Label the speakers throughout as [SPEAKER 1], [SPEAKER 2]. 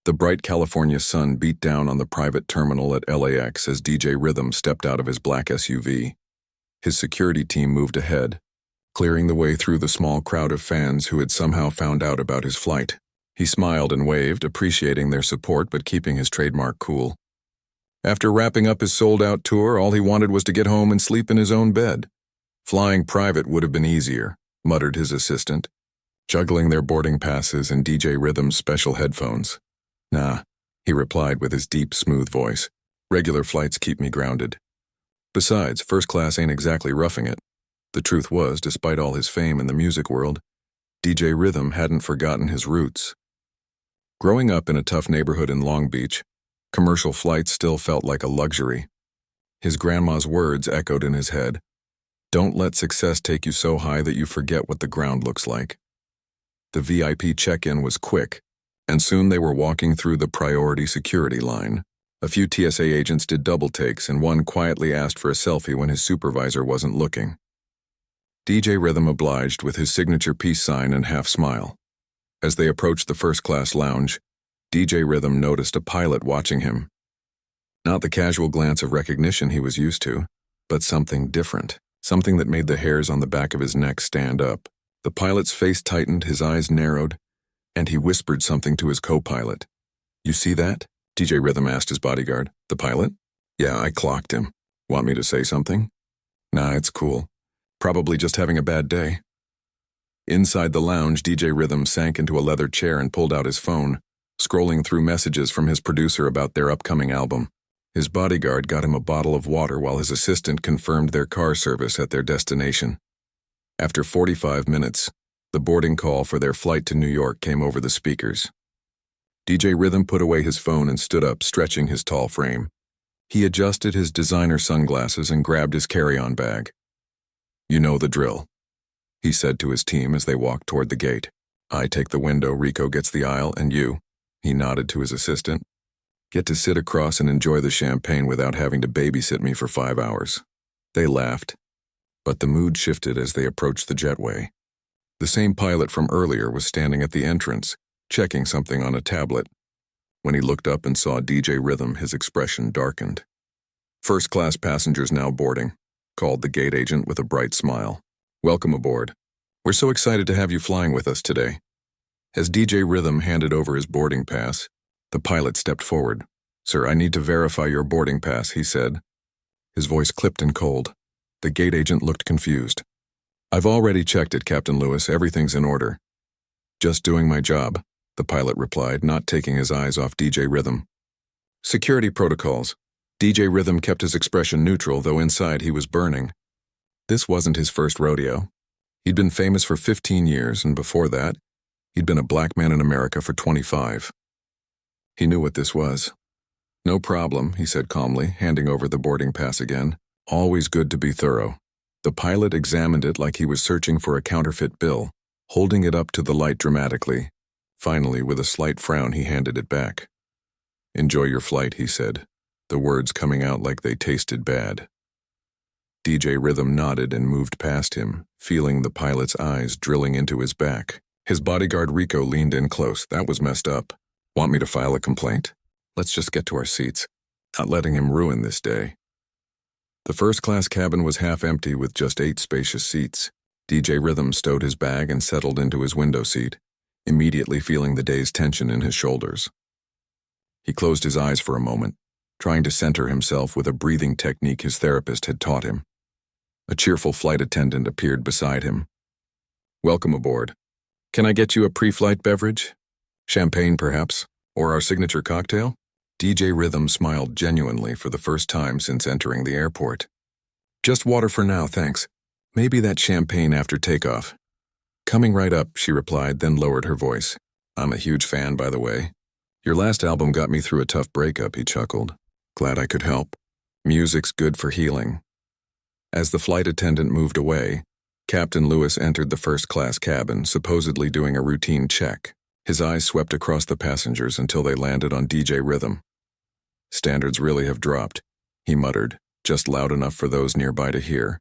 [SPEAKER 1] The bright California sun beat down on the private terminal at LAX as DJ Rhythm stepped out of his black SUV. His security team moved ahead, clearing the way through the small crowd of fans who had somehow found out about his flight. He smiled and waved, appreciating their support but keeping his trademark cool. After wrapping up his sold-out tour, all he wanted was to get home and sleep in his own bed. Flying private would have been easier, muttered his assistant, juggling their boarding passes and DJ Rhythm's special headphones. Nah, he replied with his deep, smooth voice. Regular flights keep me grounded. Besides, first class ain't exactly roughing it. The truth was, despite all his fame in the music world, DJ Rhythm hadn't forgotten his roots. Growing up in a tough neighborhood in Long Beach, commercial flights still felt like a luxury. His grandma's words echoed in his head. Don't let success take you so high that you forget what the ground looks like. The VIP check-in was quick, and soon they were walking through the priority security line. A few TSA agents did double takes, and one quietly asked for a selfie when his supervisor wasn't looking. DJ Rhythm obliged with his signature peace sign and half-smile. As they approached the first-class lounge, DJ Rhythm noticed a pilot watching him. Not the casual glance of recognition he was used to, but something different, something that made the hairs on the back of his neck stand up. The pilot's face tightened, his eyes narrowed, and he whispered something to his co-pilot. "You see that?" DJ Rhythm asked his bodyguard. "The pilot?" "Yeah, I clocked him. Want me to say something?" "Nah, it's cool. Probably just having a bad day." Inside the lounge, DJ Rhythm sank into a leather chair and pulled out his phone, scrolling through messages from his producer about their upcoming album. His bodyguard got him a bottle of water while his assistant confirmed their car service at their destination. After 45 minutes, the boarding call for their flight to New York came over the speakers. DJ Rhythm put away his phone and stood up, stretching his tall frame. He adjusted his designer sunglasses and grabbed his carry-on bag. "You know the drill," he said to his team as they walked toward the gate. "I take the window, Rico gets the aisle, and you," he nodded to his assistant, "get to sit across and enjoy the champagne without having to babysit me for 5 hours." They laughed, but the mood shifted as they approached the jetway. The same pilot from earlier was standing at the entrance, checking something on a tablet. When he looked up and saw DJ Rhythm, his expression darkened. "First-class passengers now boarding," called the gate agent with a bright smile. "Welcome aboard. We're so excited to have you flying with us today." As DJ Rhythm handed over his boarding pass, the pilot stepped forward. "Sir, I need to verify your boarding pass," he said. His voice clipped and cold. The gate agent looked confused. "I've already checked it, Captain Lewis. Everything's in order." "Just doing my job," the pilot replied, not taking his eyes off DJ Rhythm. "Security protocols." DJ Rhythm kept his expression neutral, though inside he was burning. This wasn't his first rodeo. He'd been famous for 15 years, and before that, he'd been a black man in America for 25. He knew what this was. "No problem," he said calmly, handing over the boarding pass again. "Always good to be thorough." The pilot examined it like he was searching for a counterfeit bill, holding it up to the light dramatically. Finally, with a slight frown, he handed it back. "Enjoy your flight," he said, the words coming out like they tasted bad. DJ Rhythm nodded and moved past him, feeling the pilot's eyes drilling into his back. His bodyguard Rico leaned in close. "That was messed up. Want me to file a complaint? Let's just get to our seats. Not letting him ruin this day." The first-class cabin was half empty with just 8 spacious seats. DJ Rhythm stowed his bag and settled into his window seat, immediately feeling the day's tension in his shoulders. He closed his eyes for a moment, trying to center himself with a breathing technique his therapist had taught him. A cheerful flight attendant appeared beside him. "Welcome aboard. Can I get you a pre-flight beverage? Champagne, perhaps? Or our signature cocktail?" DJ Rhythm smiled genuinely for the first time since entering the airport. "Just water for now, thanks. Maybe that champagne after takeoff." "Coming right up," she replied, then lowered her voice. "I'm a huge fan, by the way. Your last album got me through a tough breakup," he chuckled. "Glad I could help. Music's good for healing." As the flight attendant moved away, Captain Lewis entered the first-class cabin, supposedly doing a routine check. His eyes swept across the passengers until they landed on DJ Rhythm. "Standards really have dropped," he muttered, just loud enough for those nearby to hear.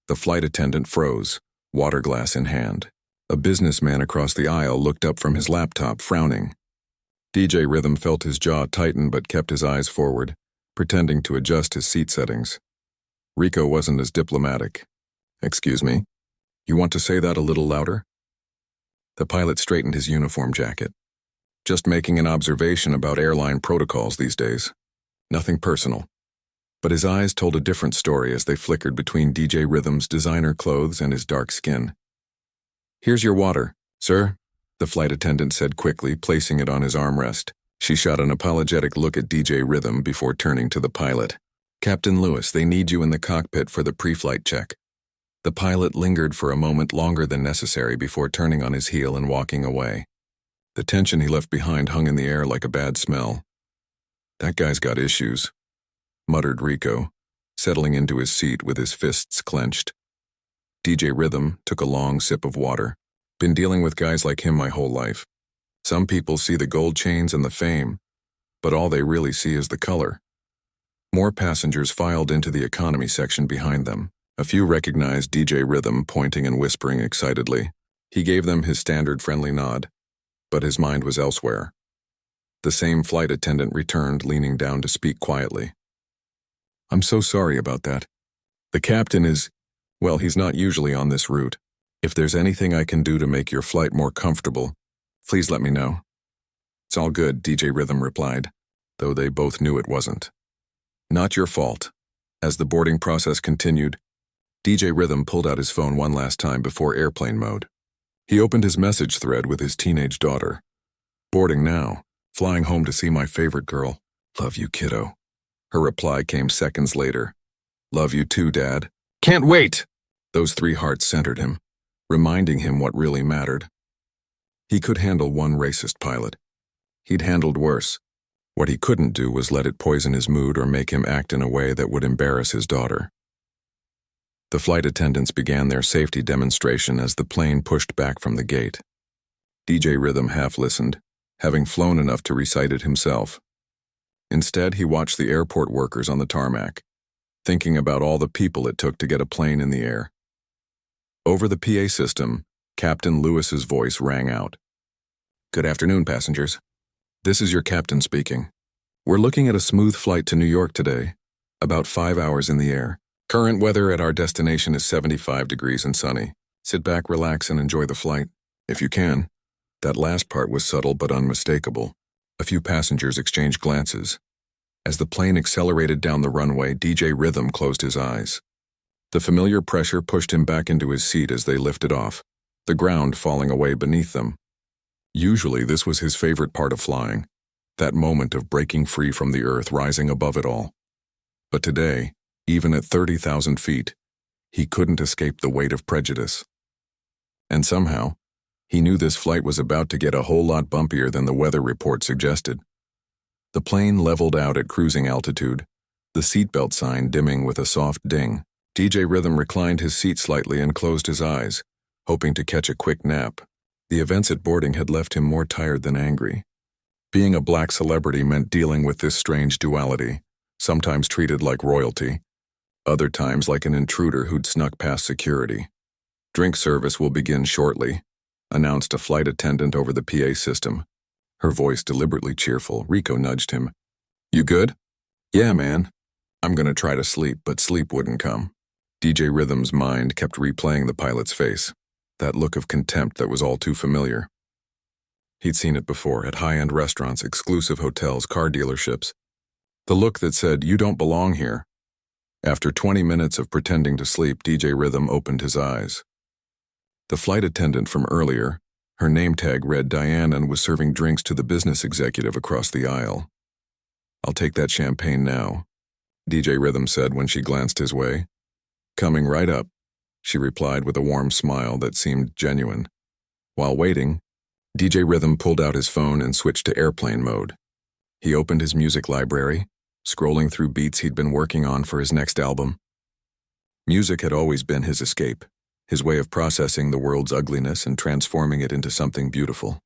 [SPEAKER 1] The flight attendant froze, water glass in hand. A businessman across the aisle looked up from his laptop, frowning. DJ Rhythm felt his jaw tighten but kept his eyes forward, pretending to adjust his seat settings. Rico wasn't as diplomatic. "Excuse me? You want to say that a little louder?" The pilot straightened his uniform jacket. "Just making an observation about airline protocols these days. Nothing personal." But his eyes told a different story as they flickered between DJ Rhythm's designer clothes and his dark skin. "Here's your water, sir," the flight attendant said quickly, placing it on his armrest. She shot an apologetic look at DJ Rhythm before turning to the pilot. "Captain Lewis, they need you in the cockpit for the pre-flight check." The pilot lingered for a moment longer than necessary before turning on his heel and walking away. The tension he left behind hung in the air like a bad smell. "That guy's got issues," muttered Rico, settling into his seat with his fists clenched. DJ Rhythm took a long sip of water. "Been dealing with guys like him my whole life. Some people see the gold chains and the fame, but all they really see is the color." More passengers filed into the economy section behind them. A few recognized DJ Rhythm, pointing and whispering excitedly. He gave them his standard friendly nod, but his mind was elsewhere. The same flight attendant returned, leaning down to speak quietly. "I'm so sorry about that. The captain well, he's not usually on this route. If there's anything I can do to make your flight more comfortable, please let me know." "It's all good," DJ Rhythm replied, though they both knew it wasn't. "Not your fault." As the boarding process continued, DJ Rhythm pulled out his phone one last time before airplane mode. He opened his message thread with his teenage daughter. "Boarding now. Flying home to see my favorite girl. Love you, kiddo." Her reply came seconds later. "Love you too, Dad. Can't wait." Those three hearts centered him, reminding him what really mattered. He could handle one racist pilot. He'd handled worse. What he couldn't do was let it poison his mood or make him act in a way that would embarrass his daughter. The flight attendants began their safety demonstration as the plane pushed back from the gate. DJ Rhythm half listened, having flown enough to recite it himself. Instead, he watched the airport workers on the tarmac, thinking about all the people it took to get a plane in the air. Over the PA system, Captain Lewis's voice rang out. "Good afternoon, passengers. This is your captain speaking. We're looking at a smooth flight to New York today, about 5 hours in the air. Current weather at our destination is 75 degrees and sunny. Sit back, relax, and enjoy the flight, if you can." That last part was subtle but unmistakable. A few passengers exchanged glances. As the plane accelerated down the runway, DJ Rhythm closed his eyes. The familiar pressure pushed him back into his seat as they lifted off, the ground falling away beneath them. Usually this was his favorite part of flying, that moment of breaking free from the earth, rising above it all. But today, even at 30,000 feet, he couldn't escape the weight of prejudice. And somehow, he knew this flight was about to get a whole lot bumpier than the weather report suggested. The plane leveled out at cruising altitude, the seatbelt sign dimming with a soft ding. DJ Rhythm reclined his seat slightly and closed his eyes, hoping to catch a quick nap. The events at boarding had left him more tired than angry. Being a black celebrity meant dealing with this strange duality, sometimes treated like royalty, other times like an intruder who'd snuck past security. "Drink service will begin shortly," announced a flight attendant over the PA system. Her voice deliberately cheerful. Rico nudged him. "You good?" "Yeah, man. I'm gonna try to sleep, but sleep wouldn't come." DJ Rhythm's mind kept replaying the pilot's face, that look of contempt that was all too familiar. He'd seen it before, at high-end restaurants, exclusive hotels, car dealerships. The look that said, "You don't belong here." After 20 minutes of pretending to sleep, DJ Rhythm opened his eyes. The flight attendant from earlier, her name tag read Diane, and was serving drinks to the business executive across the aisle. "I'll take that champagne now," DJ Rhythm said when she glanced his way. "Coming right up," she replied with a warm smile that seemed genuine. While waiting, DJ Rhythm pulled out his phone and switched to airplane mode. He opened his music library, scrolling through beats he'd been working on for his next album. Music had always been his escape, his way of processing the world's ugliness and transforming it into something beautiful.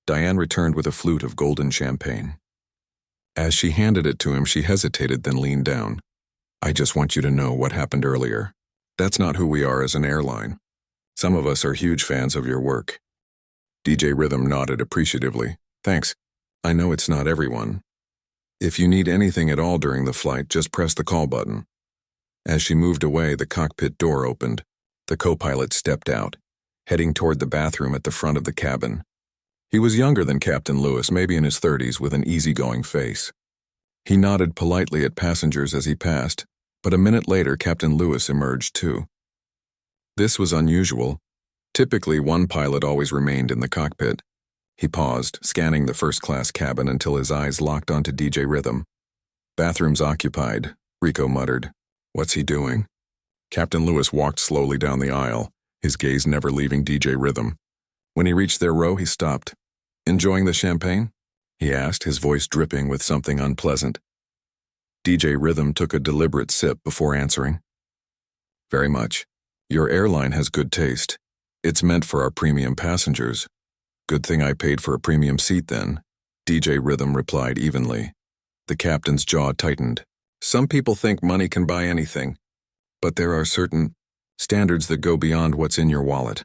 [SPEAKER 1] Diane returned with a flute of golden champagne. As she handed it to him, she hesitated, then leaned down. "I just want you to know what happened earlier. That's not who we are as an airline. Some of us are huge fans of your work." DJ Rhythm nodded appreciatively. "Thanks. I know it's not everyone. If you need anything at all during the flight, just press the call button." As she moved away, the cockpit door opened. The co-pilot stepped out, heading toward the bathroom at the front of the cabin. He was younger than Captain Lewis, maybe in his 30s, with an easygoing face. He nodded politely at passengers as he passed, but a minute later Captain Lewis emerged too. This was unusual. Typically, one pilot always remained in the cockpit. He paused, scanning the first-class cabin until his eyes locked onto DJ Rhythm. "Bathrooms occupied," Rico muttered. "What's he doing?" Captain Lewis walked slowly down the aisle, his gaze never leaving DJ Rhythm. When he reached their row, he stopped. "Enjoying the champagne?" he asked, his voice dripping with something unpleasant. DJ Rhythm took a deliberate sip before answering. "Very much. Your airline has good taste. It's meant for our premium passengers. Good thing I paid for a premium seat then," DJ Rhythm replied evenly. The captain's jaw tightened. "Some people think money can buy anything, but there are certain standards that go beyond what's in your wallet."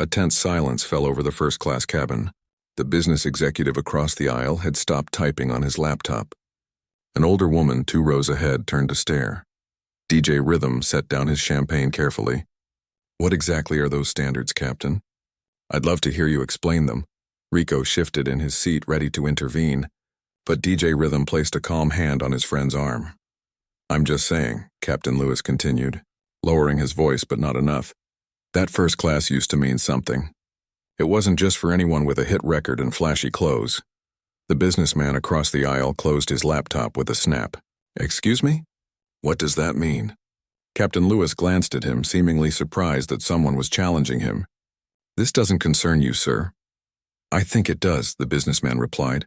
[SPEAKER 1] A tense silence fell over the first-class cabin. The business executive across the aisle had stopped typing on his laptop. An older woman 2 rows ahead turned to stare. DJ Rhythm set down his champagne carefully. "What exactly are those standards, Captain?" "I'd love to hear you explain them." Rico shifted in his seat, ready to intervene, but DJ Rhythm placed a calm hand on his friend's arm. "I'm just saying," Captain Lewis continued, lowering his voice but not enough. "That first class used to mean something. It wasn't just for anyone with a hit record and flashy clothes." The businessman across the aisle closed his laptop with a snap. "Excuse me? What does that mean?" Captain Lewis glanced at him, seemingly surprised that someone was challenging him. "This doesn't concern you, sir." "I think it does," the businessman replied.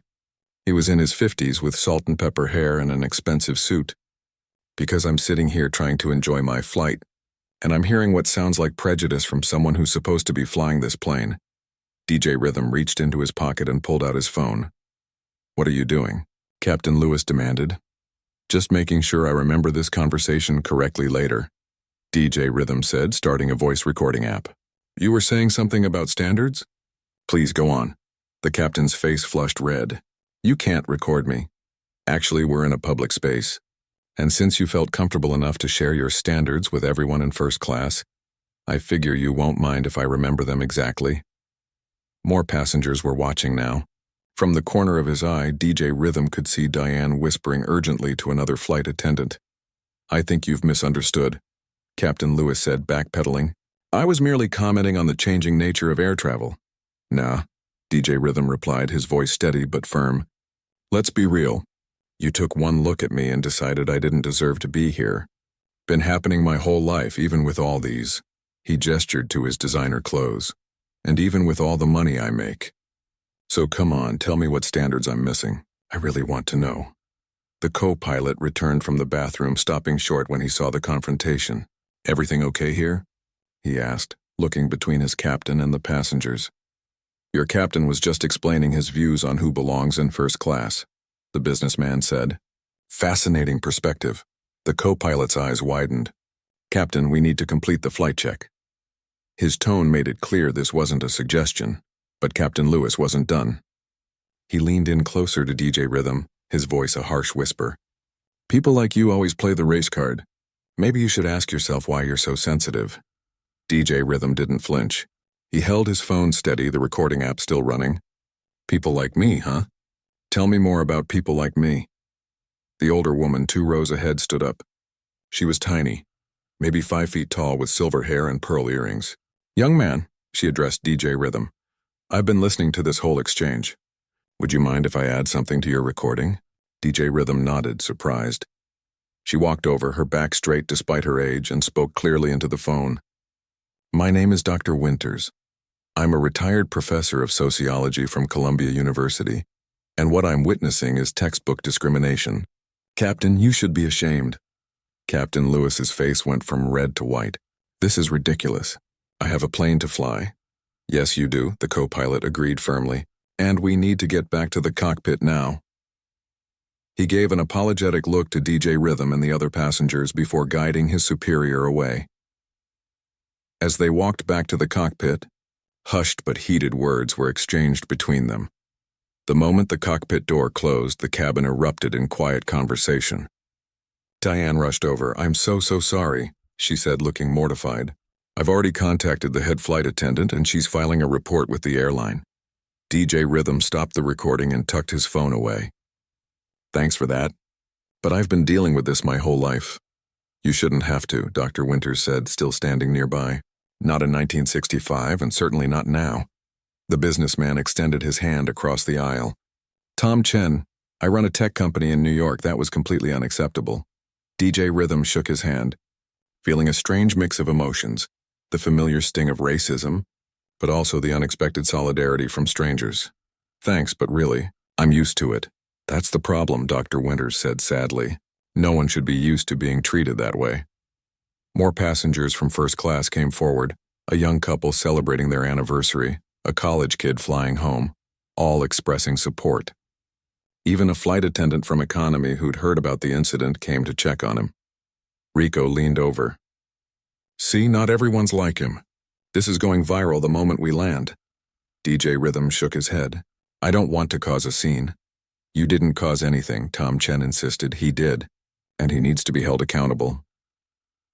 [SPEAKER 1] He was in his 50s with salt and pepper hair and an expensive suit. "Because I'm sitting here trying to enjoy my flight, and I'm hearing what sounds like prejudice from someone who's supposed to be flying this plane." DJ Rhythm reached into his pocket and pulled out his phone. "What are you doing?" Captain Lewis demanded. "Just making sure I remember this conversation correctly later," DJ Rhythm said, starting a voice recording app. "You were saying something about standards? Please go on." The captain's face flushed red. "You can't record me. Actually, we're in a public space. And since you felt comfortable enough to share your standards with everyone in first class, I figure you won't mind if I remember them exactly." More passengers were watching now. From the corner of his eye, DJ Rhythm could see Diane whispering urgently to another flight attendant. "I think you've misunderstood," Captain Lewis said, backpedaling. "I was merely commenting on the changing nature of air travel." "Nah," DJ Rhythm replied, his voice steady but firm. "Let's be real. You took one look at me and decided I didn't deserve to be here. Been happening my whole life, even with all these." He gestured to his designer clothes. "And even with all the money I make. So come on, tell me what standards I'm missing. I really want to know." The co-pilot returned from the bathroom, stopping short when he saw the confrontation. "Everything okay here?" he asked, looking between his captain and the passengers. "Your captain was just explaining his views on who belongs in first class," the businessman said. "Fascinating perspective." The co-pilot's eyes widened. "Captain, we need to complete the flight check." His tone made it clear this wasn't a suggestion, but Captain Lewis wasn't done. He leaned in closer to DJ Rhythm, his voice a harsh whisper. "People like you always play the race card. Maybe you should ask yourself why you're so sensitive." DJ Rhythm didn't flinch. He held his phone steady, the recording app still running. "People like me, huh? Tell me more about people like me." The older woman 2 rows ahead stood up. She was tiny, maybe 5 feet tall with silver hair and pearl earrings. "Young man," she addressed DJ Rhythm, "I've been listening to this whole exchange. Would you mind if I add something to your recording?" DJ Rhythm nodded, surprised. She walked over, her back straight despite her age, and spoke clearly into the phone. "My name is Dr. Winters. I'm a retired professor of sociology from Columbia University, and what I'm witnessing is textbook discrimination. Captain, you should be ashamed." Captain Lewis's face went from red to white. "This is ridiculous. I have a plane to fly." "Yes, you do," the co-pilot agreed firmly. "And we need to get back to the cockpit now." He gave an apologetic look to DJ Rhythm and the other passengers before guiding his superior away. As they walked back to the cockpit, hushed but heated words were exchanged between them. The moment the cockpit door closed, the cabin erupted in quiet conversation. Diane rushed over. "I'm so sorry," she said, looking mortified. "I've already contacted the head flight attendant and she's filing a report with the airline." DJ Rhythm stopped the recording and tucked his phone away. "Thanks for that. But I've been dealing with this my whole life." "You shouldn't have to," Dr. Winters said, still standing nearby. "Not in 1965 and certainly not now." The businessman extended his hand across the aisle. "Tom Chen, I run a tech company in New York. That was completely unacceptable." DJ Rhythm shook his hand, feeling a strange mix of emotions, the familiar sting of racism, but also the unexpected solidarity from strangers. "Thanks, but really, I'm used to it." "That's the problem," Dr. Winters said sadly. "No one should be used to being treated that way." More passengers from first class came forward, a young couple celebrating their anniversary, a college kid flying home, all expressing support. Even a flight attendant from economy who'd heard about the incident came to check on him. Rico leaned over. "See, not everyone's like him. This is going viral the moment we land." DJ Rhythm shook his head. "I don't want to cause a scene." "You didn't cause anything," Tom Chen insisted. "He did, and he needs to be held accountable."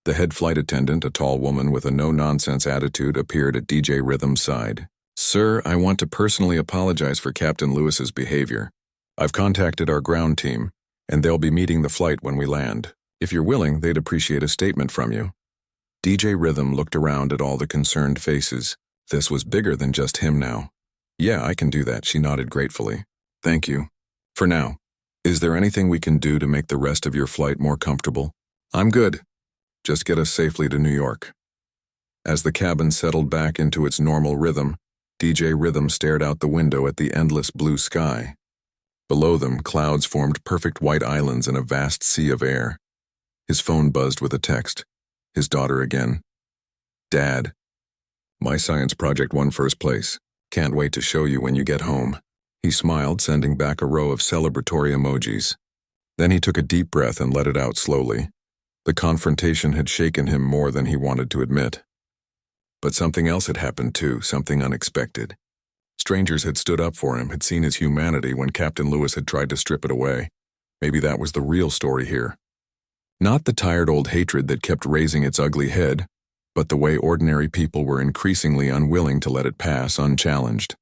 [SPEAKER 1] The head flight attendant, a tall woman with a no-nonsense attitude, appeared at DJ Rhythm's side. "Sir, I want to personally apologize for Captain Lewis's behavior. I've contacted our ground team, and they'll be meeting the flight when we land. If you're willing, they'd appreciate a statement from you." DJ Rhythm looked around at all the concerned faces. This was bigger than just him now. "Yeah, I can do that," she nodded gratefully. "Thank you. For now. Is there anything we can do to make the rest of your flight more comfortable?" "I'm good. Just get us safely to New York." As the cabin settled back into its normal rhythm, DJ Rhythm stared out the window at the endless blue sky. Below them, clouds formed perfect white islands in a vast sea of air. His phone buzzed with a text. His daughter again. "Dad, my science project won first place. Can't wait to show you when you get home." He smiled, sending back a row of celebratory emojis. Then he took a deep breath and let it out slowly. The confrontation had shaken him more than he wanted to admit. But something else had happened too, something unexpected. Strangers had stood up for him, had seen his humanity when Captain Lewis had tried to strip it away. Maybe that was the real story here. Not the tired old hatred that kept raising its ugly head, but the way ordinary people were increasingly unwilling to let it pass unchallenged.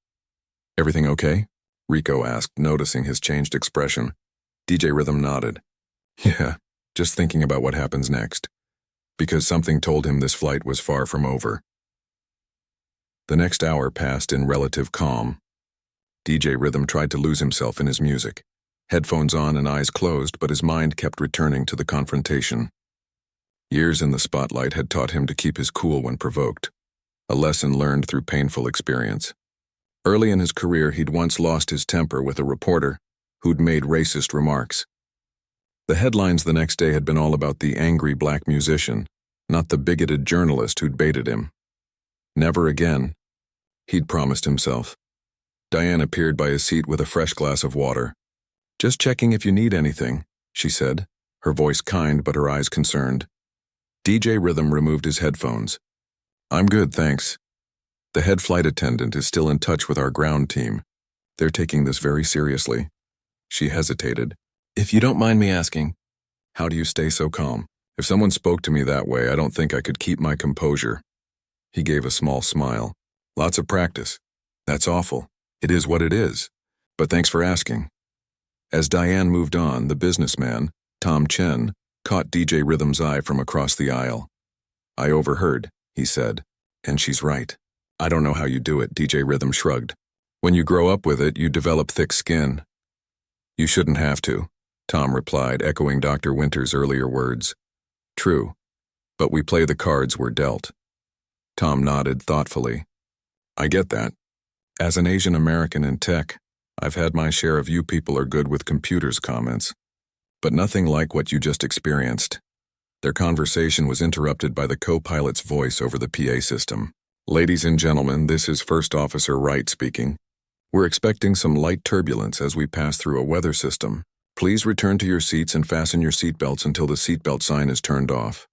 [SPEAKER 1] "Everything okay?" Rico asked, noticing his changed expression. DJ Rhythm nodded. "Yeah, just thinking about what happens next." Because something told him this flight was far from over. The next hour passed in relative calm. DJ Rhythm tried to lose himself in his music, headphones on and eyes closed, but his mind kept returning to the confrontation. Years in the spotlight had taught him to keep his cool when provoked, a lesson learned through painful experience. Early in his career, he'd once lost his temper with a reporter who'd made racist remarks. The headlines the next day had been all about the angry black musician, not the bigoted journalist who'd baited him. Never again, he'd promised himself. Diane appeared by his seat with a fresh glass of water. "Just checking if you need anything," she said, her voice kind but her eyes concerned. DJ Rhythm removed his headphones. "I'm good, thanks. The head flight attendant is still in touch with our ground team. They're taking this very seriously." She hesitated. "If you don't mind me asking, how do you stay so calm? If someone spoke to me that way, I don't think I could keep my composure." He gave a small smile. "Lots of practice. That's awful. It is what it is. But thanks for asking." As Diane moved on, the businessman, Tom Chen, caught DJ Rhythm's eye from across the aisle. "I overheard," he said, "and she's right." "I don't know how you do it," DJ Rhythm shrugged. "When you grow up with it, you develop thick skin." "You shouldn't have to," Tom replied, echoing Dr. Winters' earlier words. "True, but we play the cards we're dealt." Tom nodded thoughtfully. "I get that. As an Asian American in tech, I've had my share of "you people are good with computers" comments. But nothing like what you just experienced." Their conversation was interrupted by the co-pilot's voice over the PA system. "Ladies and gentlemen, this is First Officer Wright speaking. We're expecting some light turbulence as we pass through a weather system. Please return to your seats and fasten your seatbelts until the seatbelt sign is turned off."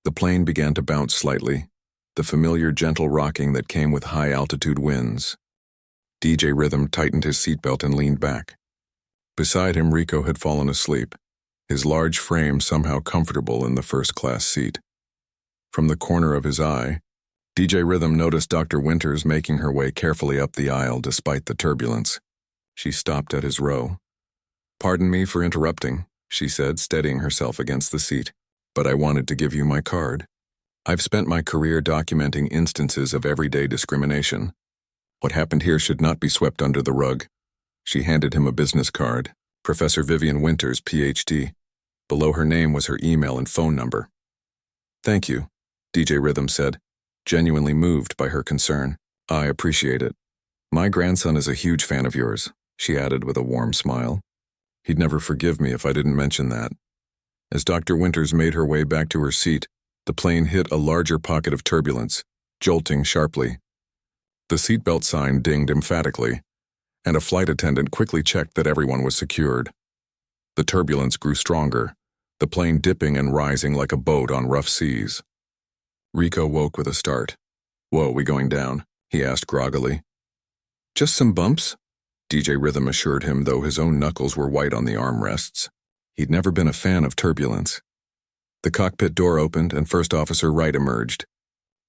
[SPEAKER 1] The plane began to bounce slightly, the familiar gentle rocking that came with high-altitude winds. DJ Rhythm tightened his seatbelt and leaned back. Beside him, Rico had fallen asleep, his large frame somehow comfortable in the first-class seat. From the corner of his eye, DJ Rhythm noticed Dr. Winters making her way carefully up the aisle despite the turbulence. She stopped at his row. "Pardon me for interrupting," she said, steadying herself against the seat, "but I wanted to give you my card. I've spent my career documenting instances of everyday discrimination. What happened here should not be swept under the rug." She handed him a business card, Professor Vivian Winters, Ph.D. Below her name was her email and phone number. "Thank you," DJ Rhythm said, genuinely moved by her concern. "I appreciate it. My grandson is a huge fan of yours," she added with a warm smile. "He'd never forgive me if I didn't mention that." As Dr. Winters made her way back to her seat, the plane hit a larger pocket of turbulence, jolting sharply. The seatbelt sign dinged emphatically, and a flight attendant quickly checked that everyone was secured. The turbulence grew stronger, the plane dipping and rising like a boat on rough seas. Rico woke with a start. "Whoa, we going down?" he asked groggily. "Just some bumps," DJ Rhythm assured him, though his own knuckles were white on the armrests. He'd never been a fan of turbulence. The cockpit door opened and First Officer Wright emerged.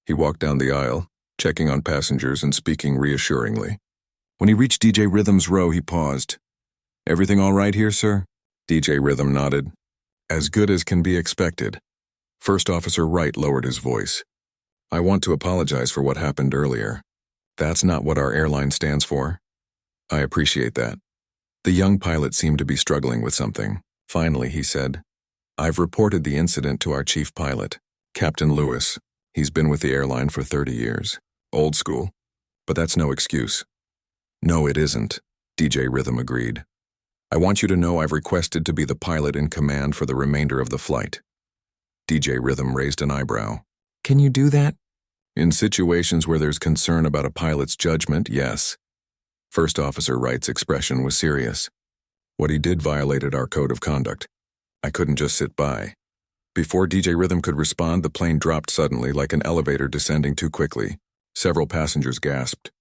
[SPEAKER 1] He walked down the aisle, checking on passengers and speaking reassuringly. When he reached DJ Rhythm's row, he paused. "Everything all right here, sir?" DJ Rhythm nodded. "As good as can be expected." First Officer Wright lowered his voice. "I want to apologize for what happened earlier. That's not what our airline stands for." "I appreciate that." The young pilot seemed to be struggling with something. Finally, he said, "I've reported the incident to our chief pilot, Captain Lewis. He's been with the airline for 30 years. Old school. But that's no excuse." "No, it isn't," DJ Rhythm agreed. "I want you to know I've requested to be the pilot in command for the remainder of the flight." DJ Rhythm raised an eyebrow. "Can you do that?" "In situations where there's concern about a pilot's judgment, yes." First Officer Wright's expression was serious. "What he did violated our code of conduct. I couldn't just sit by." Before DJ Rhythm could respond, the plane dropped suddenly like an elevator descending too quickly. Several passengers gasped.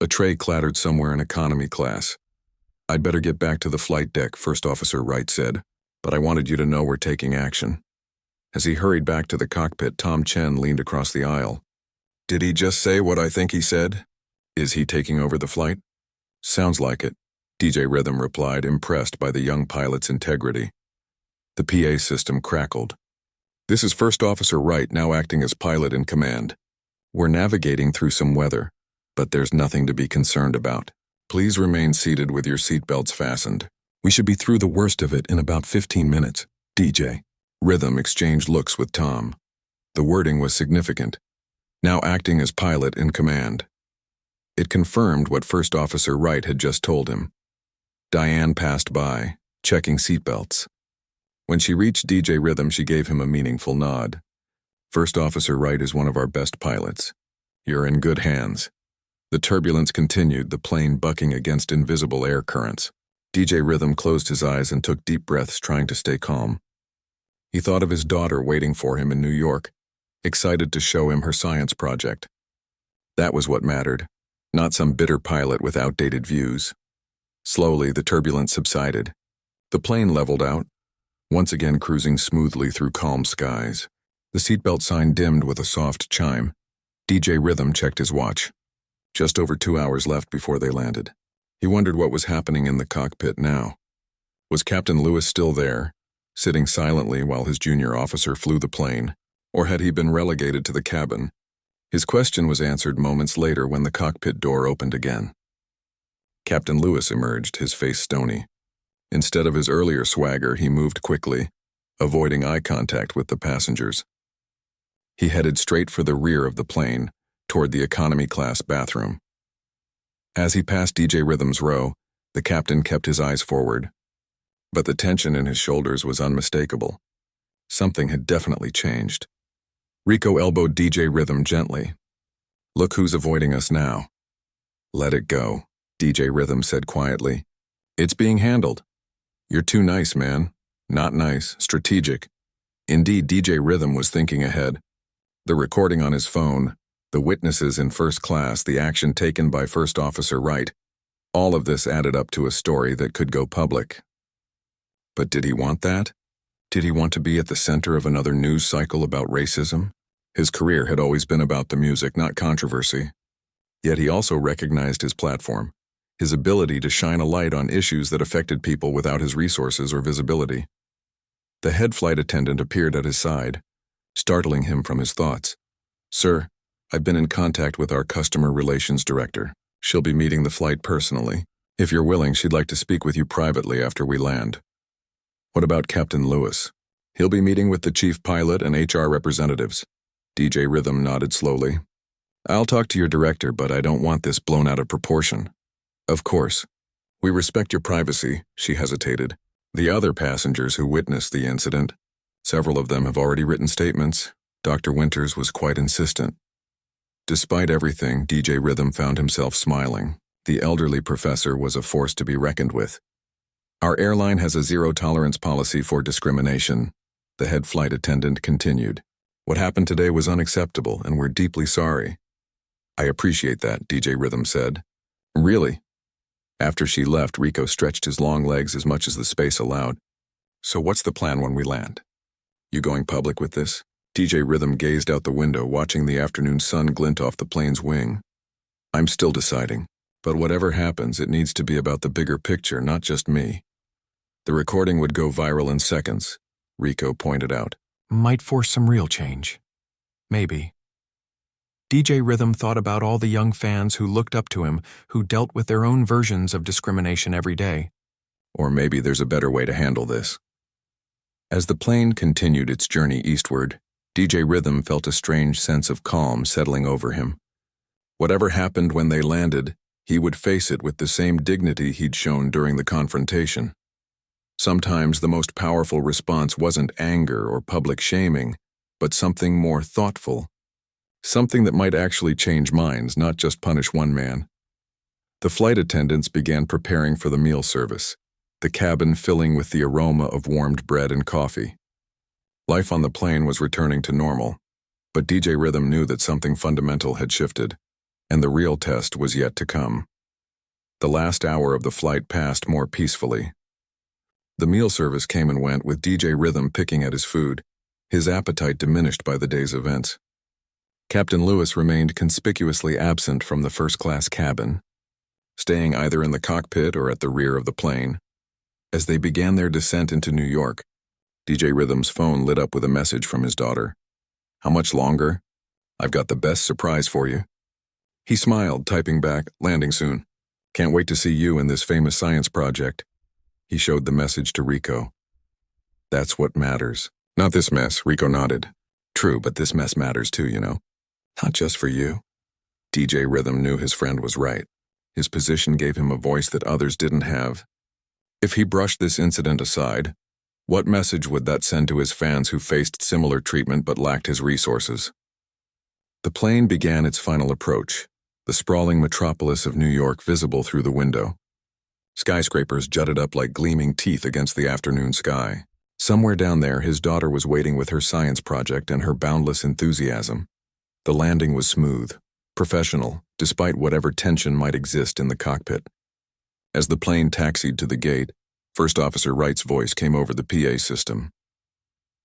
[SPEAKER 1] A tray clattered somewhere in economy class. "I'd better get back to the flight deck," First Officer Wright said, "but I wanted you to know we're taking action." As he hurried back to the cockpit, Tom Chen leaned across the aisle. "Did he just say what I think he said? Is he taking over the flight?" "Sounds like it," DJ Rhythm replied, impressed by the young pilot's integrity. The PA system crackled. "This is First Officer Wright, now acting as pilot in command. We're navigating through some weather, but there's nothing to be concerned about. Please remain seated with your seatbelts fastened. We should be through the worst of it in about 15 minutes, DJ." Rhythm exchanged looks with Tom. The wording was significant. Now acting as pilot in command. It confirmed what First Officer Wright had just told him. Diane passed by, checking seatbelts. When she reached DJ Rhythm, she gave him a meaningful nod. "First Officer Wright is one of our best pilots. You're in good hands." The turbulence continued, the plane bucking against invisible air currents. DJ Rhythm closed his eyes and took deep breaths, trying to stay calm. He thought of his daughter waiting for him in New York, excited to show him her science project. That was what mattered, not some bitter pilot with outdated views. Slowly, the turbulence subsided. The plane leveled out, once again cruising smoothly through calm skies. The seatbelt sign dimmed with a soft chime. DJ Rhythm checked his watch. Just over 2 hours left before they landed. He wondered what was happening in the cockpit now. Was Captain Lewis still there, sitting silently while his junior officer flew the plane, or had he been relegated to the cabin? His question was answered moments later when the cockpit door opened again. Captain Lewis emerged, his face stony. Instead of his earlier swagger, he moved quickly, avoiding eye contact with the passengers. He headed straight for the rear of the plane, toward the economy class bathroom. As he passed DJ Rhythm's row, the captain kept his eyes forward. But the tension in his shoulders was unmistakable. Something had definitely changed. Rico elbowed DJ Rhythm gently. "Look who's avoiding us now." "Let it go," DJ Rhythm said quietly. "It's being handled." "You're too nice, man." "Not nice, strategic." Indeed, DJ Rhythm was thinking ahead. The recording on his phone, the witnesses in first class, the action taken by First Officer Wright. All of this added up to a story that could go public. But did he want that? Did he want to be at the center of another news cycle about racism? His career had always been about the music, not controversy. Yet he also recognized his platform, his ability to shine a light on issues that affected people without his resources or visibility. The head flight attendant appeared at his side, startling him from his thoughts. "Sir, I've been in contact with our customer relations director. She'll be meeting the flight personally. If you're willing, she'd like to speak with you privately after we land." "What about Captain Lewis?" "He'll be meeting with the chief pilot and HR representatives." DJ Rhythm nodded slowly. "I'll talk to your director, but I don't want this blown out of proportion." "Of course. We respect your privacy," she hesitated. "The other passengers who witnessed the incident, several of them have already written statements." Dr. Winters was quite insistent. Despite everything, DJ Rhythm found himself smiling. The elderly professor was a force to be reckoned with. "Our airline has a zero-tolerance policy for discrimination," the head flight attendant continued. "What happened today was unacceptable, and we're deeply sorry." "I appreciate that," DJ Rhythm said. "Really?" After she left, Rico stretched his long legs as much as the space allowed. "So what's the plan when we land? You going public with this?" DJ Rhythm gazed out the window, watching the afternoon sun glint off the plane's wing. "I'm still deciding. But whatever happens, it needs to be about the bigger picture, not just me." "The recording would go viral in seconds," Rico pointed out. "Might force some real change. Maybe." DJ Rhythm thought about all the young fans who looked up to him, who dealt with their own versions of discrimination every day. Or maybe there's a better way to handle this. As the plane continued its journey eastward, DJ Rhythm felt a strange sense of calm settling over him. Whatever happened when they landed, he would face it with the same dignity he'd shown during the confrontation. Sometimes the most powerful response wasn't anger or public shaming, but something more thoughtful. Something that might actually change minds, not just punish one man. The flight attendants began preparing for the meal service, the cabin filling with the aroma of warmed bread and coffee. Life on the plane was returning to normal, but DJ Rhythm knew that something fundamental had shifted, and the real test was yet to come. The last hour of the flight passed more peacefully. The meal service came and went, with DJ Rhythm picking at his food, his appetite diminished by the day's events. Captain Lewis remained conspicuously absent from the first-class cabin, staying either in the cockpit or at the rear of the plane. As they began their descent into New York, DJ Rhythm's phone lit up with a message from his daughter. "How much longer? I've got the best surprise for you." He smiled, typing back, "Landing soon. Can't wait to see you in this famous science project." He showed the message to Rico. "That's what matters. Not this mess," Rico nodded. "True, but this mess matters too, you know. Not just for you." DJ Rhythm knew his friend was right. His position gave him a voice that others didn't have. If he brushed this incident aside, what message would that send to his fans who faced similar treatment but lacked his resources? The plane began its final approach, the sprawling metropolis of New York visible through the window. Skyscrapers jutted up like gleaming teeth against the afternoon sky. Somewhere down there, his daughter was waiting with her science project and her boundless enthusiasm. The landing was smooth, professional, despite whatever tension might exist in the cockpit. As the plane taxied to the gate, First Officer Wright's voice came over the PA system.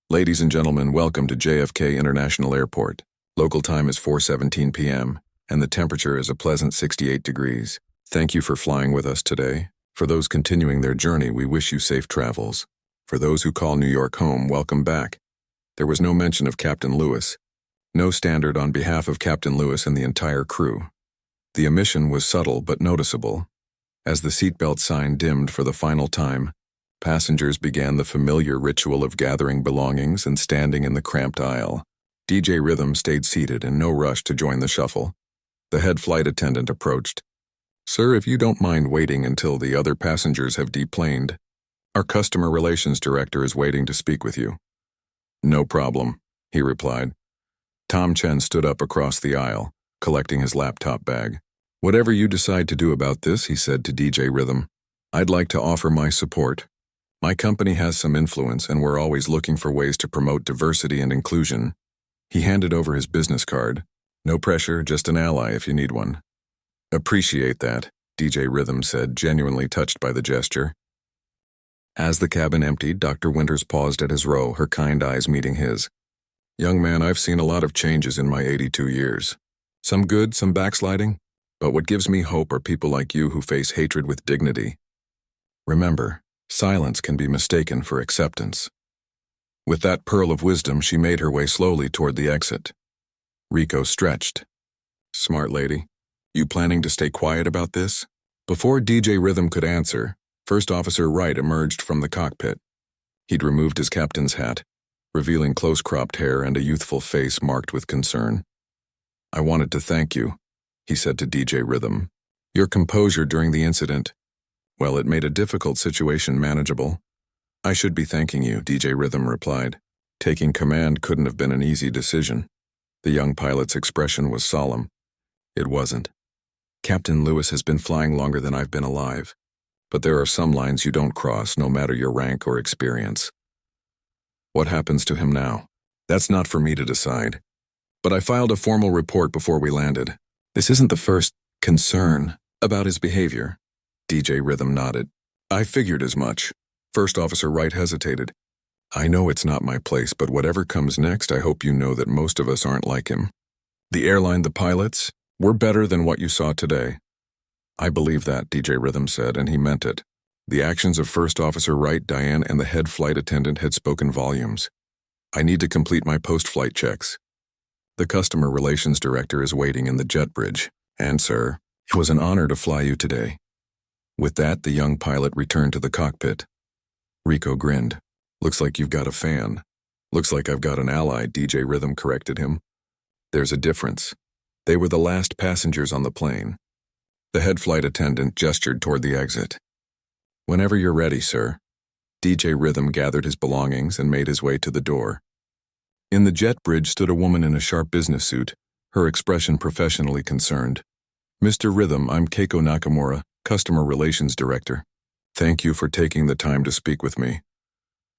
[SPEAKER 1] "Ladies and gentlemen, welcome to JFK International Airport. Local time is 4:17 p.m., and the temperature is a pleasant 68 degrees. Thank you for flying with us today. For those continuing their journey, we wish you safe travels. For those who call New York home, welcome back." There was no mention of Captain Lewis. No standard on behalf of Captain Lewis and the entire crew. The omission was subtle but noticeable. As the seatbelt sign dimmed for the final time, passengers began the familiar ritual of gathering belongings and standing in the cramped aisle. DJ Rhythm stayed seated in no rush to join the shuffle. The head flight attendant approached. "Sir, if you don't mind waiting until the other passengers have deplaned, our customer relations director is waiting to speak with you." "No problem," he replied. Tom Chen stood up across the aisle, collecting his laptop bag. "Whatever you decide to do about this," he said to DJ Rhythm, "I'd like to offer my support. My company has some influence, and we're always looking for ways to promote diversity and inclusion." He handed over his business card. "No pressure, just an ally if you need one." "Appreciate that." DJ Rhythm said, genuinely touched by the gesture. As the cabin emptied, Dr. Winters paused at his row, her kind eyes meeting his. Young man, I've seen a lot of changes in my 82 years. Some good, some backsliding, but what gives me hope are people like you who face hatred with dignity. Remember, silence can be mistaken for acceptance. With that pearl of wisdom, she made her way slowly toward the exit. Rico stretched. Smart lady. You planning to stay quiet about this? Before DJ Rhythm could answer, First Officer Wright emerged from the cockpit. He'd removed his captain's hat, revealing close-cropped hair and a youthful face marked with concern. I wanted to thank you, he said to DJ Rhythm. Your composure during the incident, well, it made a difficult situation manageable. I should be thanking you, DJ Rhythm replied. Taking command couldn't have been an easy decision. The young pilot's expression was solemn. It wasn't. Captain Lewis has been flying longer than I've been alive, but there are some lines you don't cross, no matter your rank or experience. What happens to him now? That's not for me to decide. But I filed a formal report before we landed. This isn't the first concern about his behavior. DJ Rhythm nodded. I figured as much. First Officer Wright hesitated. I know it's not my place, but whatever comes next, I hope you know that most of us aren't like him. The airline, the pilots, we're better than what you saw today. I believe that, DJ Rhythm said, and he meant it. The actions of First Officer Wright, Diane, and the head flight attendant had spoken volumes. I need to complete my post-flight checks. The Customer Relations Director is waiting in the jet bridge. And, sir, it was an honor to fly you today. With that, the young pilot returned to the cockpit. Rico grinned. Looks like you've got a fan. Looks like I've got an ally, DJ Rhythm corrected him. There's a difference. They were the last passengers on the plane. The head flight attendant gestured toward the exit. Whenever you're ready, sir. DJ Rhythm gathered his belongings and made his way to the door. In the jet bridge stood a woman in a sharp business suit, her expression professionally concerned. Mr. Rhythm, I'm Keiko Nakamura, Customer Relations Director. Thank you for taking the time to speak with me.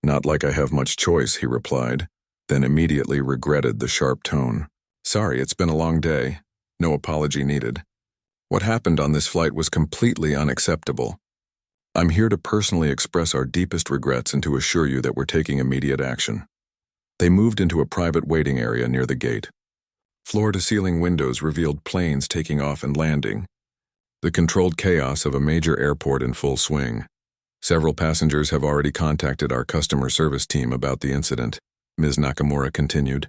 [SPEAKER 1] Not like I have much choice, he replied, then immediately regretted the sharp tone. Sorry, it's been a long day. No apology needed. What happened on this flight was completely unacceptable. I'm here to personally express our deepest regrets and to assure you that we're taking immediate action. They moved into a private waiting area near the gate. Floor-to-ceiling windows revealed planes taking off and landing, the controlled chaos of a major airport in full swing. Several passengers have already contacted our customer service team about the incident, Ms. Nakamura continued.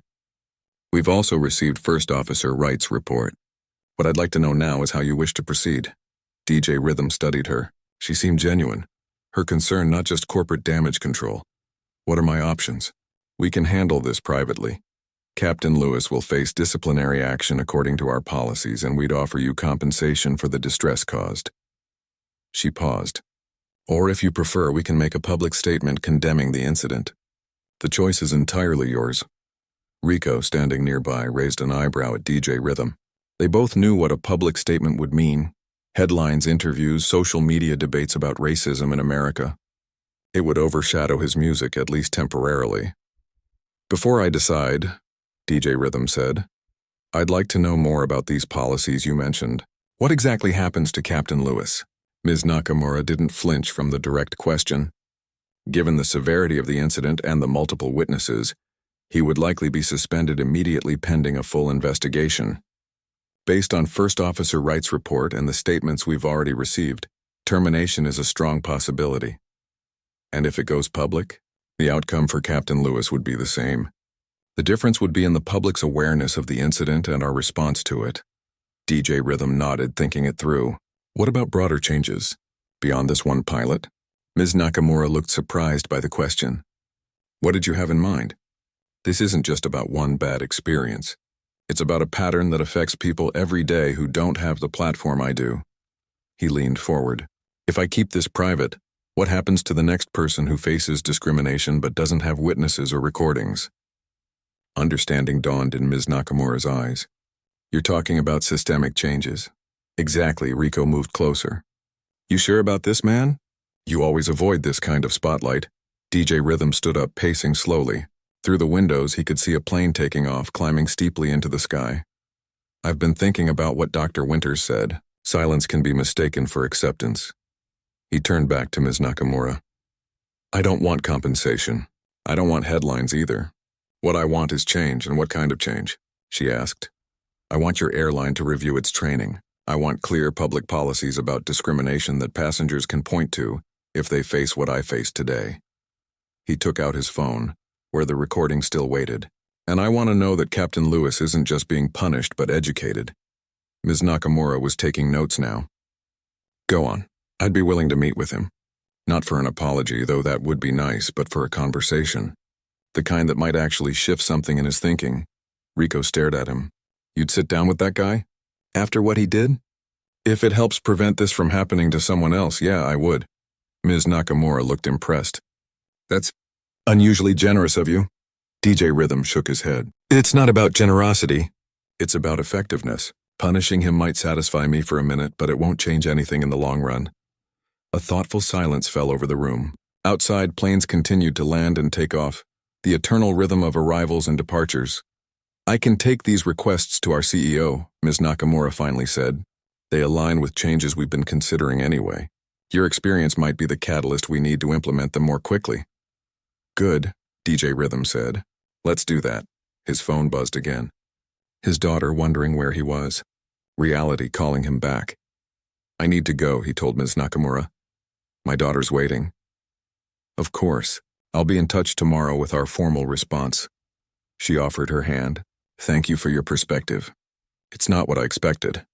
[SPEAKER 1] We've also received First Officer Wright's report. What I'd like to know now is how you wish to proceed. DJ Rhythm studied her. She seemed genuine. Her concern not just corporate damage control. What are my options? We can handle this privately. Captain Lewis will face disciplinary action according to our policies, and we'd offer you compensation for the distress caused. She paused. Or if you prefer, we can make a public statement condemning the incident. The choice is entirely yours. Rico, standing nearby, raised an eyebrow at DJ Rhythm. They both knew what a public statement would mean. Headlines, interviews, social media debates about racism in America. It would overshadow his music, at least temporarily. Before I decide, DJ Rhythm said, I'd like to know more about these policies you mentioned. What exactly happens to Captain Lewis? Ms. Nakamura didn't flinch from the direct question. Given the severity of the incident and the multiple witnesses, he would likely be suspended immediately pending a full investigation. Based on First Officer Wright's report and the statements we've already received, termination is a strong possibility. And if it goes public, the outcome for Captain Lewis would be the same. The difference would be in the public's awareness of the incident and our response to it. DJ Rhythm nodded, thinking it through. What about broader changes? Beyond this one pilot? Ms. Nakamura looked surprised by the question. What did you have in mind? This isn't just about one bad experience. It's about a pattern that affects people every day who don't have the platform I do. He leaned forward. If I keep this private, what happens to the next person who faces discrimination but doesn't have witnesses or recordings? Understanding dawned in Ms. Nakamura's eyes. You're talking about systemic changes. Exactly, Rico moved closer. You sure about this, man? You always avoid this kind of spotlight. DJ Rhythm stood up, pacing slowly. Through the windows, he could see a plane taking off, climbing steeply into the sky. I've been thinking about what Dr. Winters said, Silence can be mistaken for acceptance. He turned back to Ms. Nakamura. I don't want compensation. I don't want headlines either. What I want is change, and what kind of change? She asked. I want your airline to review its training. I want clear public policies about discrimination that passengers can point to if they face what I faced today. He took out his phone, where the recording still waited. And I want to know that Captain Lewis isn't just being punished but educated. Ms. Nakamura was taking notes now. Go on. I'd be willing to meet with him. Not for an apology, though that would be nice, but for a conversation. The kind that might actually shift something in his thinking. Rico stared at him. You'd sit down with that guy? After what he did? If it helps prevent this from happening to someone else, yeah, I would. Ms. Nakamura looked impressed. That's unusually generous of you. DJ Rhythm shook his head. It's not about generosity. It's about effectiveness. Punishing him might satisfy me for a minute, but it won't change anything in the long run. A thoughtful silence fell over the room. Outside, planes continued to land and take off, the eternal rhythm of arrivals and departures. I can take these requests to our CEO, Ms. Nakamura finally said. They align with changes we've been considering anyway. Your experience might be the catalyst we need to implement them more quickly. Good, DJ Rhythm said. Let's do that. His phone buzzed again. His daughter wondering where he was. Reality calling him back. I need to go, he told Ms. Nakamura. My daughter's waiting. Of course. I'll be in touch tomorrow with our formal response. She offered her hand. Thank you for your perspective. It's not what I expected.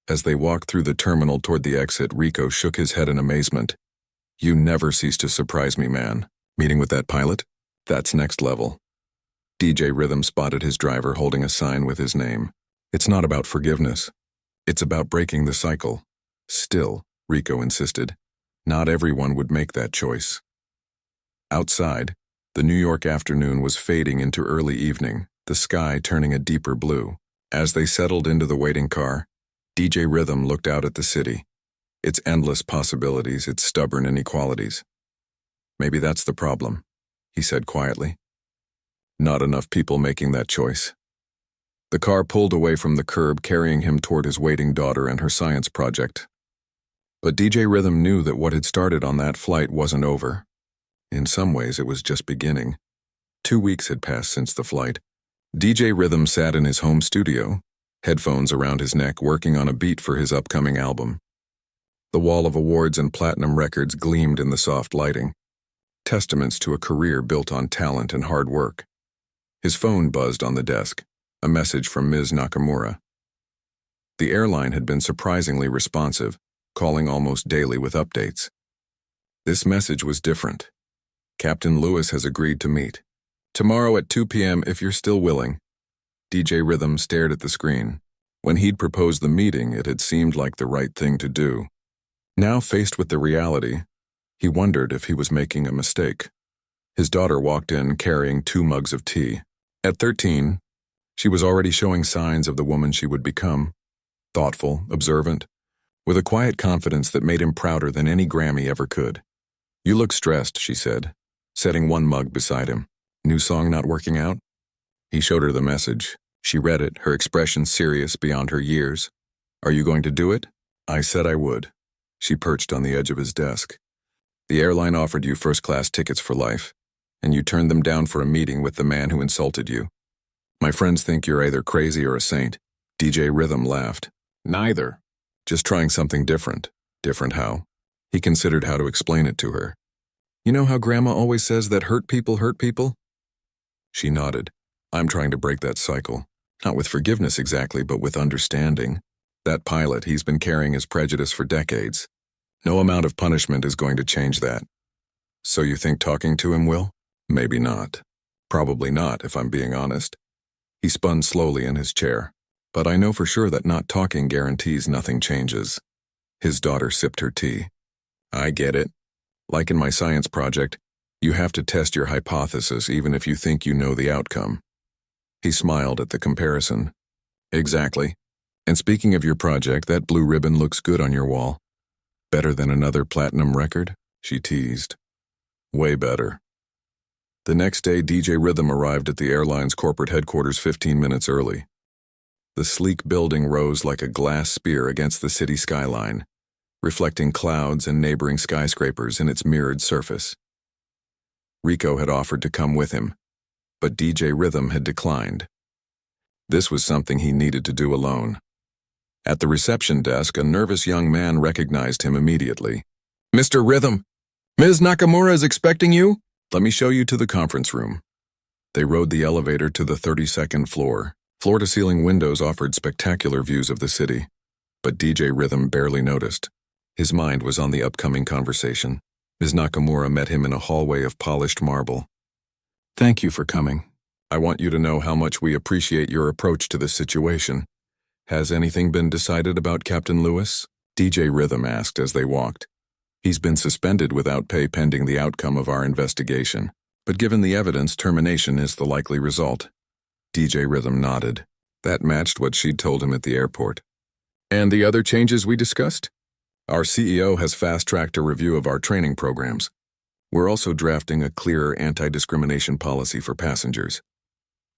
[SPEAKER 1] As they walked through the terminal toward the exit, Rico shook his head in amazement. You never cease to surprise me, man. Meeting with that pilot? That's next level. DJ Rhythm spotted his driver holding a sign with his name. It's not about forgiveness. It's about breaking the cycle. Still, Rico insisted, not everyone would make that choice. Outside, the New York afternoon was fading into early evening, the sky turning a deeper blue. As they settled into the waiting car, DJ Rhythm looked out at the city, its endless possibilities, its stubborn inequalities. Maybe that's the problem, he said quietly. Not enough people making that choice. The car pulled away from the curb, carrying him toward his waiting daughter and her science project. But DJ Rhythm knew that what had started on that flight wasn't over. In some ways, it was just beginning. 2 weeks had passed since the flight. DJ Rhythm sat in his home studio, headphones around his neck, working on a beat for his upcoming album. The wall of awards and platinum records gleamed in the soft lighting, testaments to a career built on talent and hard work. His phone buzzed on the desk, a message from Ms. Nakamura. The airline had been surprisingly responsive, calling almost daily with updates. This message was different. Captain Lewis has agreed to meet. Tomorrow at 2 p.m. if you're still willing. DJ Rhythm stared at the screen. When he'd proposed the meeting, it had seemed like the right thing to do. Now faced with the reality, he wondered if he was making a mistake. His daughter walked in carrying 2 mugs of tea. At 13, she was already showing signs of the woman she would become. Thoughtful, observant, with a quiet confidence that made him prouder than any Grammy ever could. You look stressed, she said, setting 1 mug beside him. New song not working out? He showed her the message. She read it, her expression serious beyond her years. Are you going to do it? I said I would. She perched on the edge of his desk. The airline offered you first-class tickets for life, and you turned them down for a meeting with the man who insulted you. My friends think you're either crazy or a saint. DJ Rhythm laughed. Neither. Just trying something different. Different how? He considered how to explain it to her. You know how Grandma always says that hurt people hurt people? She nodded. I'm trying to break that cycle. Not with forgiveness exactly, but with understanding. That pilot, he's been carrying his prejudice for decades. No amount of punishment is going to change that. So you think talking to him will? Maybe not. Probably not, if I'm being honest. He spun slowly in his chair. But I know for sure that not talking guarantees nothing changes. His daughter sipped her tea. I get it. Like in my science project, you have to test your hypothesis even if you think you know the outcome. He smiled at the comparison. Exactly. And speaking of your project, that blue ribbon looks good on your wall. Better than another platinum record? She teased. Way better. The next day, DJ Rhythm arrived at the airline's corporate headquarters 15 minutes early. The sleek building rose like a glass spear against the city skyline, reflecting clouds and neighboring skyscrapers in its mirrored surface. Rico had offered to come with him, but DJ Rhythm had declined. This was something he needed to do alone. At the reception desk, a nervous young man recognized him immediately. "Mr. Rhythm, Ms. Nakamura is expecting you. Let me show you to the conference room." They rode the elevator to the 32nd floor. Floor-to-ceiling windows offered spectacular views of the city, but DJ Rhythm barely noticed. His mind was on the upcoming conversation. Ms. Nakamura met him in a hallway of polished marble. "Thank you for coming. I want you to know how much we appreciate your approach to this situation. Has anything been decided about Captain Lewis?" DJ Rhythm asked as they walked. "He's been suspended without pay pending the outcome of our investigation, but given the evidence, termination is the likely result." DJ Rhythm nodded. That matched what she'd told him at the airport. "And the other changes we discussed? Our CEO has fast-tracked a review of our training programs. We're also drafting a clearer anti-discrimination policy for passengers."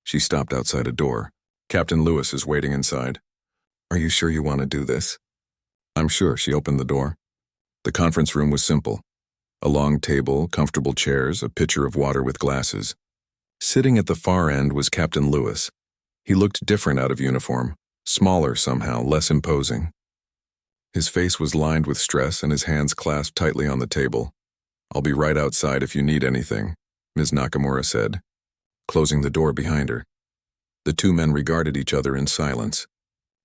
[SPEAKER 1] She stopped outside a door. "Captain Lewis is waiting inside." "Are you sure you want to do this?" "I'm sure." She opened the door. The conference room was simple. A long table, comfortable chairs, a pitcher of water with glasses. Sitting at the far end was Captain Lewis. He looked different out of uniform, smaller somehow, less imposing. His face was lined with stress and his hands clasped tightly on the table. "I'll be right outside if you need anything," Ms. Nakamura said, closing the door behind her. The two men regarded each other in silence.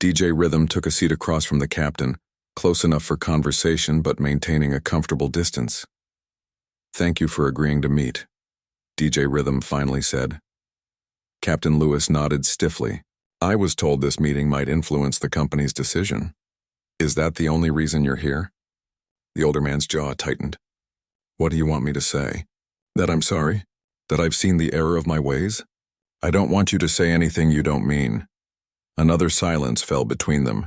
[SPEAKER 1] DJ Rhythm took a seat across from the captain, close enough for conversation but maintaining a comfortable distance. "Thank you for agreeing to meet," DJ Rhythm finally said. Captain Lewis nodded stiffly. "I was told this meeting might influence the company's decision. Is that the only reason you're here?" The older man's jaw tightened. "What do you want me to say? That I'm sorry? That I've seen the error of my ways? I don't want you to say anything you don't mean." Another silence fell between them.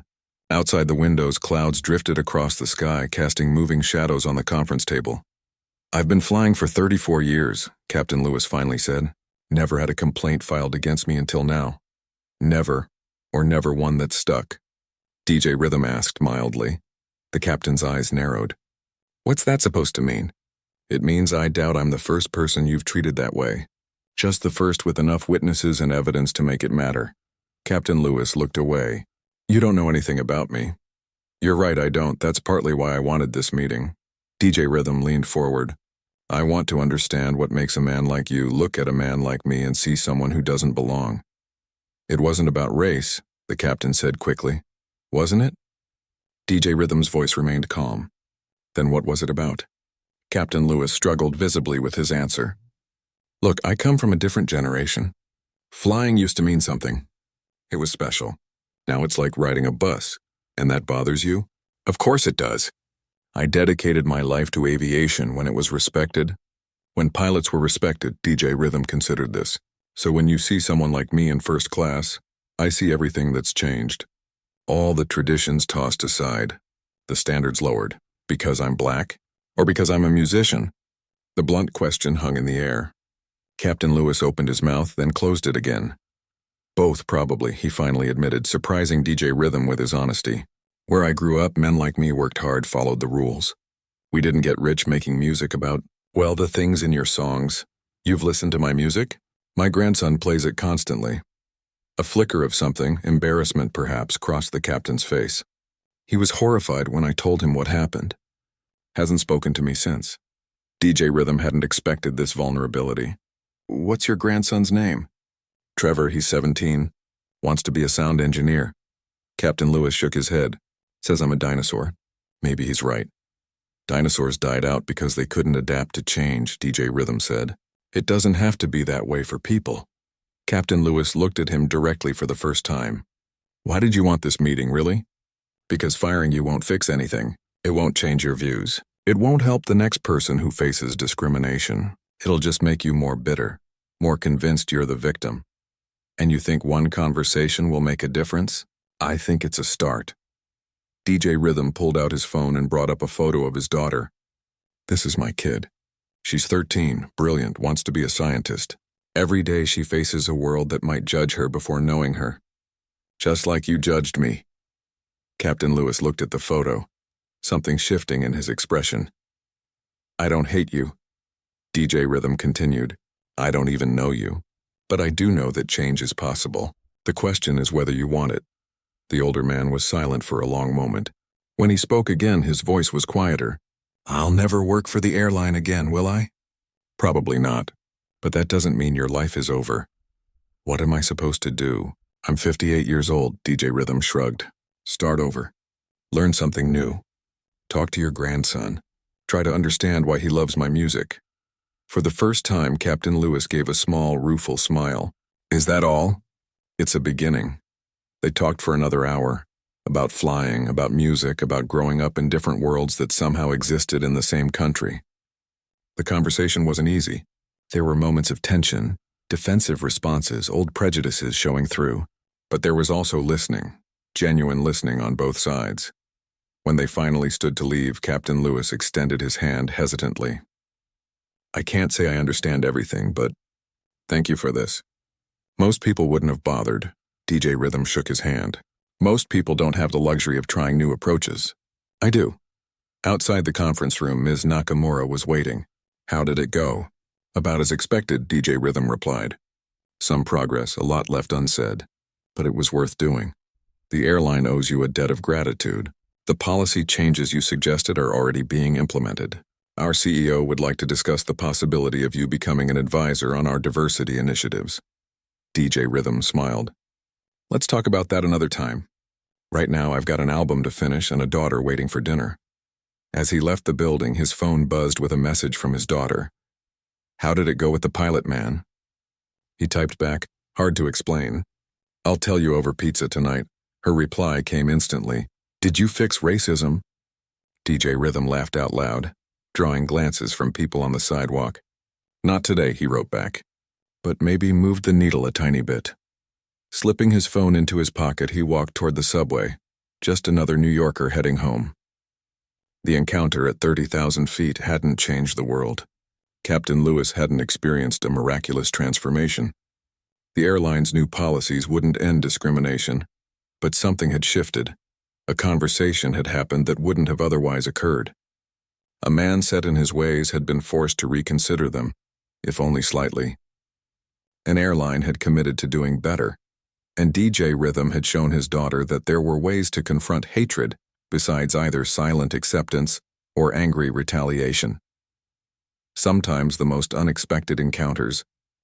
[SPEAKER 1] Outside the windows, clouds drifted across the sky, casting moving shadows on the conference table. "I've been flying for 34 years, Captain Lewis finally said. "Never had a complaint filed against me until now. Never, or never one that stuck." DJ Rhythm asked mildly. The captain's eyes narrowed. "What's that supposed to mean?" "It means I doubt I'm the first person you've treated that way. Just the first with enough witnesses and evidence to make it matter." Captain Lewis looked away. "You don't know anything about me." "You're right, I don't. That's partly why I wanted this meeting." DJ Rhythm leaned forward. "I want to understand what makes a man like you look at a man like me and see someone who doesn't belong." "It wasn't about race," the captain said quickly. "Wasn't it?" DJ Rhythm's voice remained calm. "Then what was it about?" Captain Lewis struggled visibly with his answer. "Look, I come from a different generation. Flying used to mean something. It was special. Now it's like riding a bus. And that bothers you?" "Of course it does. I dedicated my life to aviation when it was respected. When pilots were respected," DJ Rhythm considered this. "So when you see someone like me in first class, I see everything that's changed. All the traditions tossed aside, the standards lowered. Because I'm black? Or because I'm a musician?" The blunt question hung in the air. Captain Lewis opened his mouth, then closed it again. "Both, probably," he finally admitted, surprising DJ Rhythm with his honesty. "Where I grew up, men like me worked hard, followed the rules. We didn't get rich making music about, well, the things in your songs. You've listened to my music? My grandson plays it constantly." A flicker of something, embarrassment perhaps, crossed the captain's face. He was horrified when I told him what happened. Hasn't spoken to me since. DJ Rhythm hadn't expected this vulnerability. "What's your grandson's name?" "Trevor, he's 17. Wants to be a sound engineer." Captain Lewis shook his head. "Says I'm a dinosaur." Maybe he's right. "Dinosaurs died out because they couldn't adapt to change," DJ Rhythm said. "It doesn't have to be that way for people." Captain Lewis looked at him directly for the first time. "Why did you want this meeting, really?" "Because firing you won't fix anything. It won't change your views. It won't help the next person who faces discrimination. It'll just make you more bitter, more convinced you're the victim. And you think one conversation will make a difference? I think it's a start." DJ Rhythm pulled out his phone and brought up a photo of his daughter. "This is my kid. She's 13, brilliant, wants to be a scientist. Every day she faces a world that might judge her before knowing her. Just like you judged me. Captain Lewis looked at the photo, something shifting in his expression. I don't hate you, DJ Rhythm continued. I don't even know you. But I do know that change is possible. The question is whether you want it. The older man was silent for a long moment. When he spoke again, his voice was quieter. I'll never work for the airline again, will I? Probably not. But that doesn't mean your life is over. What am I supposed to do? I'm 58 years old, DJ Rhythm shrugged. Start over. Learn something new. Talk to your grandson. Try to understand why he loves my music. For the first time, Captain Lewis gave a small, rueful smile. Is that all? It's a beginning. They talked for another hour. About flying, about music, about growing up in different worlds that somehow existed in the same country. The conversation wasn't easy. There were moments of tension, defensive responses, old prejudices showing through. But there was also listening, genuine listening on both sides. When they finally stood to leave, Captain Lewis extended his hand hesitantly. I can't say I understand everything, but thank you for this. Most people wouldn't have bothered. DJ Rhythm shook his hand. Most people don't have the luxury of trying new approaches. I do. Outside the conference room, Ms. Nakamura was waiting. How did it go? About as expected, DJ Rhythm replied. Some progress, a lot left unsaid. But it was worth doing. The airline owes you a debt of gratitude. The policy changes you suggested are already being implemented. Our CEO would like to discuss the possibility of you becoming an advisor on our diversity initiatives. DJ Rhythm smiled. Let's talk about that another time. Right now, I've got an album to finish and a daughter waiting for dinner. As he left the building, his phone buzzed with a message from his daughter. How did it go with the pilot man? He typed back, hard to explain. I'll tell you over pizza tonight. Her reply came instantly. Did you fix racism? DJ Rhythm laughed out loud, drawing glances from people on the sidewalk. Not today, he wrote back. But maybe moved the needle a tiny bit. Slipping his phone into his pocket, he walked toward the subway, just another New Yorker heading home. The encounter at 30,000 feet hadn't changed the world. Captain Lewis hadn't experienced a miraculous transformation. The airline's new policies wouldn't end discrimination, but something had shifted. A conversation had happened that wouldn't have otherwise occurred. A man set in his ways had been forced to reconsider them, if only slightly. An airline had committed to doing better, and DJ Rhythm had shown his daughter that there were ways to confront hatred besides either silent acceptance or angry retaliation. Sometimes the most unexpected encounters,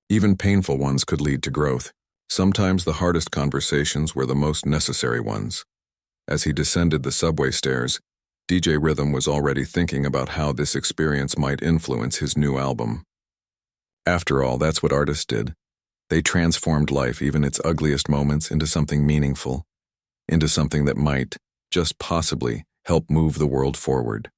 [SPEAKER 1] even painful ones, could lead to growth. Sometimes the hardest conversations were the most necessary ones. As he descended the subway stairs, DJ Rhythm was already thinking about how this experience might influence his new album. After all, that's what artists did. They transformed life, even its ugliest moments, into something meaningful, into something that might, just possibly, help move the world forward.